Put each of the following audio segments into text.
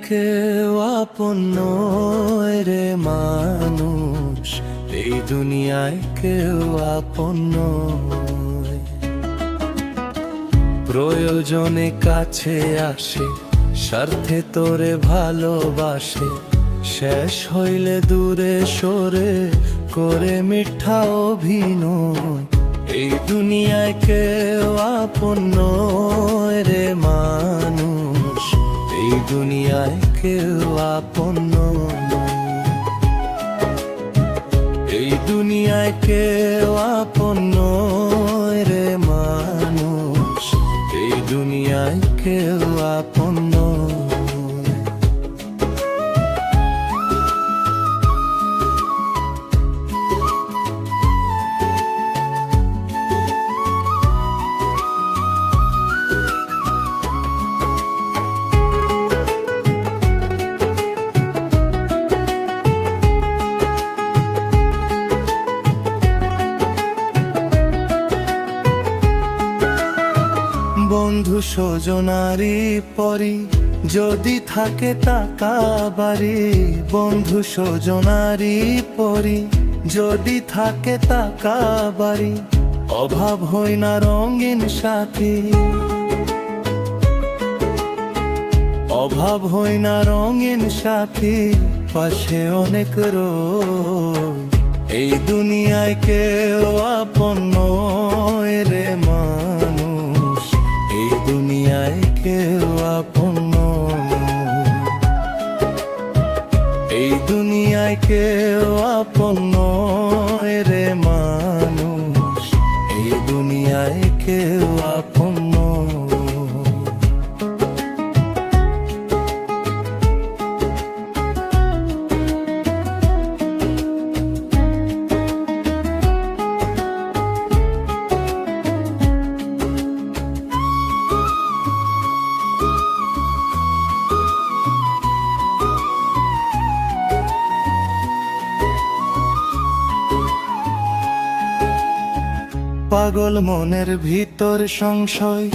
কেউ আপন নয় রে মানুষ, এই দুনিয়ায় কেউ আপন নয়। প্রয়োজনে কাছে আসে, স্বার্থে তোরে ভালোবাসে, শেষ হইলে দূরে সরে করে মিথ্যা অভিনয়। এই দুনিয়ায় কেউ আপন নয় রে মানুষ, এই দুনিয়ায় কেউ আপন নয়। এই দুনিয়ায় কেউ আপন নয় রে মানুষ, এই দুনিয়ায় কেউ আপন নয়। বন্ধু স্বজনারি পরি যদি থাকে টাকা বাড়ি, বন্ধু স্বজনারি পরি যদি থাকে টাকা বাড়ি, অভাব হয় না রঙিন সাথী, অভাব হয় না রঙিন সাথী, পাশে অনেক রোগ। এই দুনিয়ায় কেউ আপন নয় রে মানুষ, এই দুনিয়ায় কেউ আপন নয়। এই দুনিয়ায় কেউ আপন নয় রে মানুষ, এই দুনিয়ায় কেউ আপন নয়। পাগল মনের ভিতর সংশয়,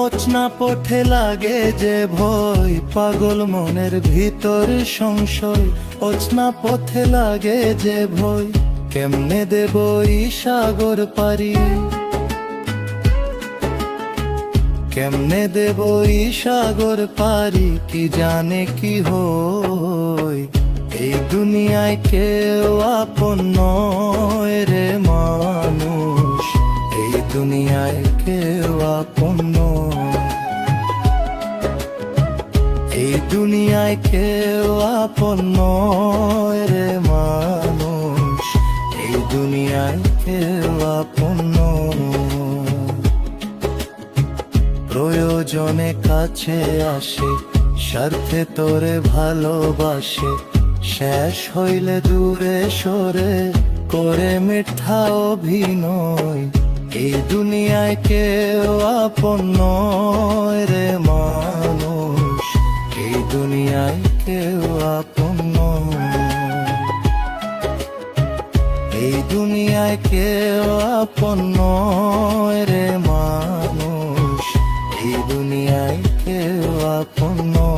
অচনা পথে লাগে যে ভয়। পাগল মনের ভিতর সংশয়, অচনা পথে লাগে যে ভয়। কেমনে দেব এই সাগর পারি, কেমনে দেব এই সাগর পারি, কি জানে কি হয়। এই দুনিয়ায় কেউ আপন নয় রে মানুষ, এই দুনিয়ায় কেউ আপন নয়। এই দুনিয়ায় কেউ আপন নয় রে মানুষ, এই দুনিয়ায় কেউ আপন নয়। প্রয়োজনে কাছে আসে, স্বার্থে তোরে ভালোবাসে, শেষ হইলে দূরে সরে করে মিথ্যা অভিনয়। এই দুনিয়ায় কেউ আপন নয় রে মানুষ, এই দুনিয়ায় কেউ আপন নয়। এই দুনিয়ায় কেউ আপন নয় রে মানুষ, এই দুনিয়ায় কেউ আপন নয়।